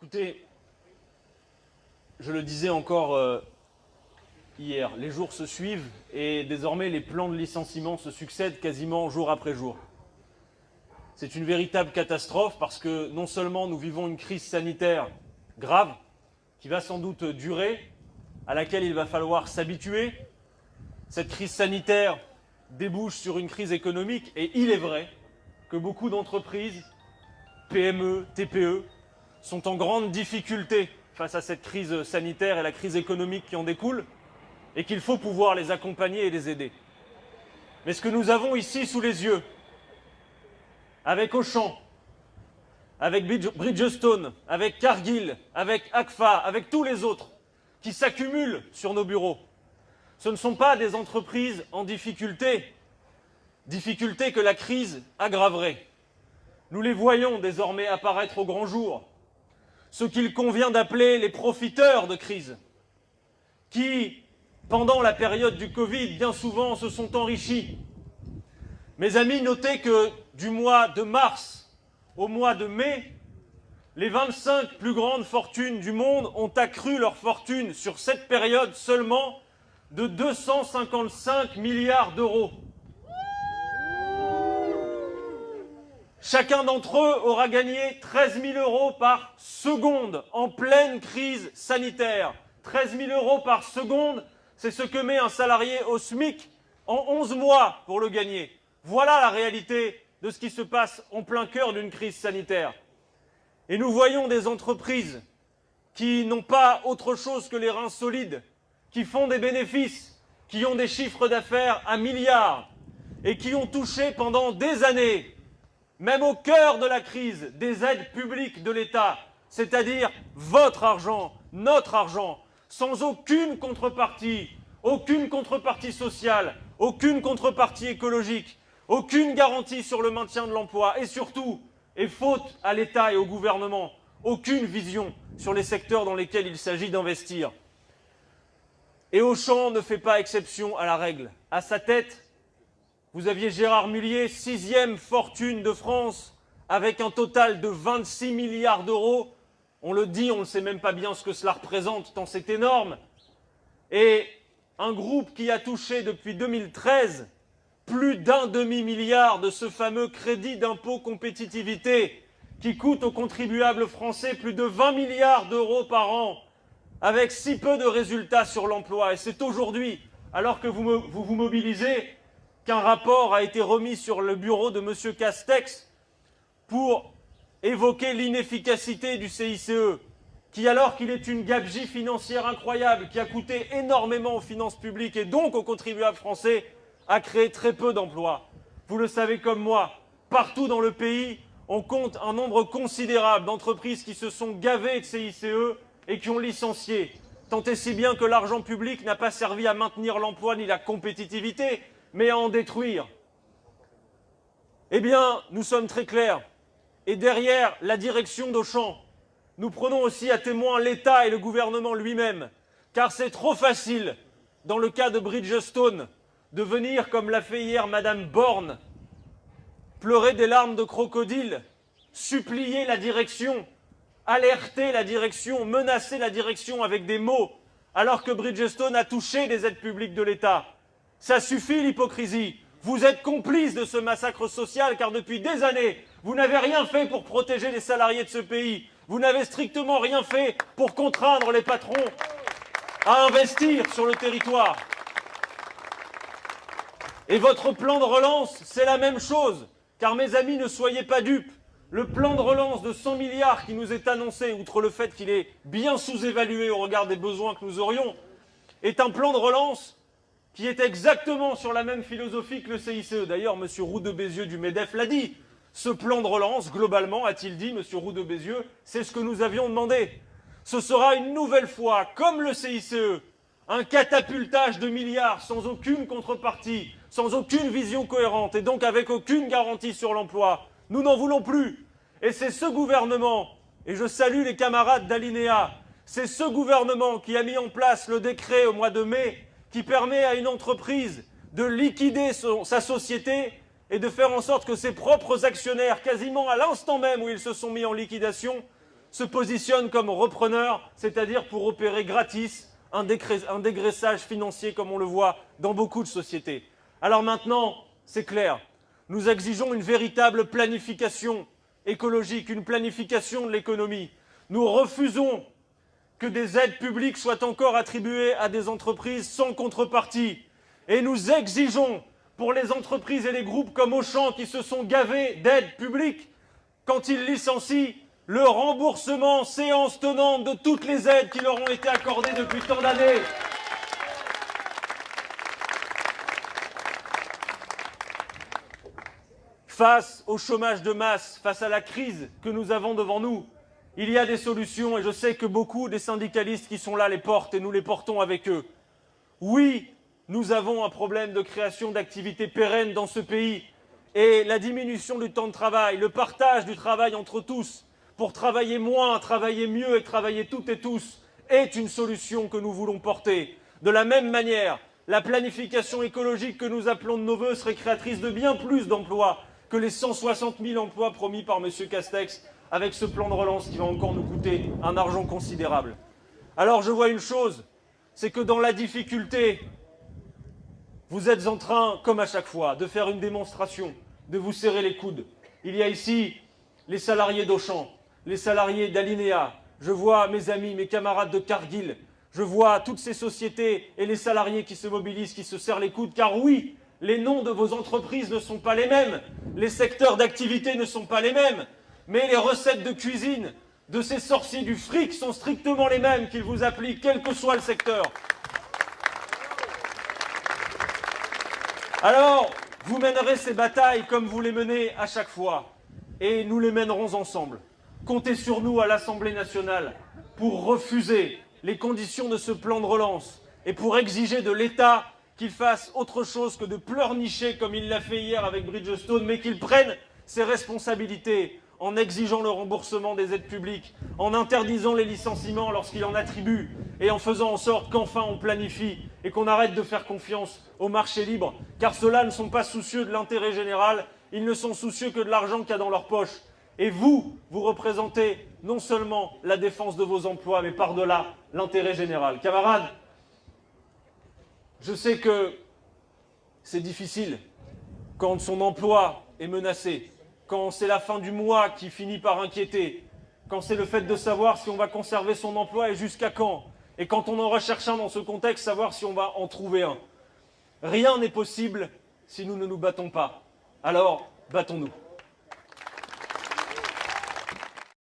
Écoutez, je le disais encore hier, les jours se suivent et désormais les plans de licenciement se succèdent quasiment jour après jour. C'est une véritable catastrophe parce que non seulement nous vivons une crise sanitaire grave qui va sans doute durer, à laquelle il va falloir s'habituer. Cette crise sanitaire débouche sur une crise économique et il est vrai que beaucoup d'entreprises, PME, TPE, sont en grande difficulté face à cette crise sanitaire et la crise économique qui en découle, et qu'il faut pouvoir les accompagner et les aider. Mais ce que nous avons ici sous les yeux, avec Auchan, avec Bridgestone, avec Cargill, avec Agfa, avec tous les autres qui s'accumulent sur nos bureaux, ce ne sont pas des entreprises en difficulté que la crise aggraverait. Nous les voyons désormais apparaître au grand jour, ce qu'il convient d'appeler les profiteurs de crise, qui, pendant la période du Covid, bien souvent se sont enrichis. Mes amis, notez que du mois de mars au mois de mai, les 25 plus grandes fortunes du monde ont accru leur fortune sur cette période seulement de 255 milliards d'euros. Chacun d'entre eux aura gagné 13 000 euros par seconde en pleine crise sanitaire. 13 000 euros par seconde, c'est ce que met un salarié au SMIC en 11 mois pour le gagner. Voilà la réalité de ce qui se passe en plein cœur d'une crise sanitaire. Et nous voyons des entreprises qui n'ont pas autre chose que les reins solides, qui font des bénéfices, qui ont des chiffres d'affaires à milliards et qui ont touché pendant des années, même au cœur de la crise, des aides publiques de l'État, c'est-à-dire votre argent, notre argent, sans aucune contrepartie sociale, aucune contrepartie écologique, aucune garantie sur le maintien de l'emploi et surtout, et faute à l'État et au gouvernement, aucune vision sur les secteurs dans lesquels il s'agit d'investir. Et Auchan ne fait pas exception à la règle. À sa tête, vous aviez Gérard Mullier, 6e fortune de France, avec un total de 26 milliards d'euros. On le dit, on ne sait même pas bien ce que cela représente, tant c'est énorme. Et un groupe qui a touché depuis 2013 plus d'un demi-milliard de ce fameux crédit d'impôt compétitivité qui coûte aux contribuables français plus de 20 milliards d'euros par an, avec si peu de résultats sur l'emploi. Et c'est aujourd'hui, alors que vous vous mobilisez, qu'un rapport a été remis sur le bureau de M. Castex pour évoquer l'inefficacité du CICE, qui, alors qu'il est une gabegie financière incroyable, qui a coûté énormément aux finances publiques et donc aux contribuables français, a créé très peu d'emplois. Vous le savez comme moi, partout dans le pays, on compte un nombre considérable d'entreprises qui se sont gavées de CICE et qui ont licencié. Tant et si bien que l'argent public n'a pas servi à maintenir l'emploi ni la compétitivité, mais à en détruire. Eh bien, nous sommes très clairs. Et derrière la direction d'Auchan, nous prenons aussi à témoin l'État et le gouvernement lui-même, car c'est trop facile, dans le cas de Bridgestone, de venir, comme l'a fait hier Madame Borne, pleurer des larmes de crocodile, supplier la direction, alerter la direction, menacer la direction avec des mots, alors que Bridgestone a touché des aides publiques de l'État. Ça suffit l'hypocrisie. Vous êtes complices de ce massacre social car depuis des années, vous n'avez rien fait pour protéger les salariés de ce pays. Vous n'avez strictement rien fait pour contraindre les patrons à investir sur le territoire. Et votre plan de relance, c'est la même chose. Car mes amis, ne soyez pas dupes. Le plan de relance de 100 milliards qui nous est annoncé, outre le fait qu'il est bien sous-évalué au regard des besoins que nous aurions, est un plan de relance qui est exactement sur la même philosophie que le CICE. D'ailleurs, M. Roux de Bézieux du MEDEF l'a dit. Ce plan de relance, globalement, a-t-il dit, M. Roux de Bézieux, c'est ce que nous avions demandé. Ce sera une nouvelle fois, comme le CICE, un catapultage de milliards sans aucune contrepartie, sans aucune vision cohérente et donc avec aucune garantie sur l'emploi. Nous n'en voulons plus. Et c'est ce gouvernement, et je salue les camarades d'Alinéa, c'est ce gouvernement qui a mis en place le décret au mois de mai qui permet à une entreprise de liquider sa société et de faire en sorte que ses propres actionnaires, quasiment à l'instant même où ils se sont mis en liquidation, se positionne comme repreneur, c'est-à-dire pour opérer gratis un dégraissage financier comme on le voit dans beaucoup de sociétés. Alors maintenant, c'est clair, nous exigeons une véritable planification écologique, une planification de l'économie. Nous refusons que des aides publiques soient encore attribuées à des entreprises sans contrepartie. Et nous exigeons pour les entreprises et les groupes comme Auchan qui se sont gavés d'aides publiques, quand ils licencient, le remboursement séance tenante de toutes les aides qui leur ont été accordées depuis tant d'années. Face au chômage de masse, face à la crise que nous avons devant nous, il y a des solutions et je sais que beaucoup des syndicalistes qui sont là les portent et nous les portons avec eux. Oui, nous avons un problème de création d'activités pérennes dans ce pays et la diminution du temps de travail, le partage du travail entre tous pour travailler moins, travailler mieux et travailler toutes et tous est une solution que nous voulons porter. De la même manière, la planification écologique que nous appelons de nos vœux serait créatrice de bien plus d'emplois que les 160 000 emplois promis par M. Castex avec ce plan de relance qui va encore nous coûter un argent considérable. Alors je vois une chose, c'est que dans la difficulté, vous êtes en train, comme à chaque fois, de faire une démonstration, de vous serrer les coudes. Il y a ici les salariés d'Auchan, les salariés d'Alinéa, je vois mes amis, mes camarades de Cargill, je vois toutes ces sociétés et les salariés qui se mobilisent, qui se serrent les coudes, car oui, les noms de vos entreprises ne sont pas les mêmes, les secteurs d'activité ne sont pas les mêmes, mais les recettes de cuisine de ces sorciers du fric sont strictement les mêmes qu'ils vous appliquent, quel que soit le secteur. Alors, vous mènerez ces batailles comme vous les menez à chaque fois, et nous les mènerons ensemble. Comptez sur nous à l'Assemblée nationale pour refuser les conditions de ce plan de relance et pour exiger de l'État qu'il fasse autre chose que de pleurnicher comme il l'a fait hier avec Bridgestone, mais qu'il prenne ses responsabilités en exigeant le remboursement des aides publiques, en interdisant les licenciements lorsqu'il en attribue et en faisant en sorte qu'enfin on planifie et qu'on arrête de faire confiance au marché libre, car ceux-là ne sont pas soucieux de l'intérêt général, ils ne sont soucieux que de l'argent qu'il y a dans leur poche. Et vous, vous représentez non seulement la défense de vos emplois, mais par-delà l'intérêt général. Camarades, je sais que c'est difficile quand son emploi est menacé, quand c'est la fin du mois qui finit par inquiéter, quand c'est le fait de savoir si on va conserver son emploi et jusqu'à quand, et quand on en recherche un dans ce contexte, savoir si on va en trouver un. Rien n'est possible si nous ne nous battons pas. Alors, battons-nous.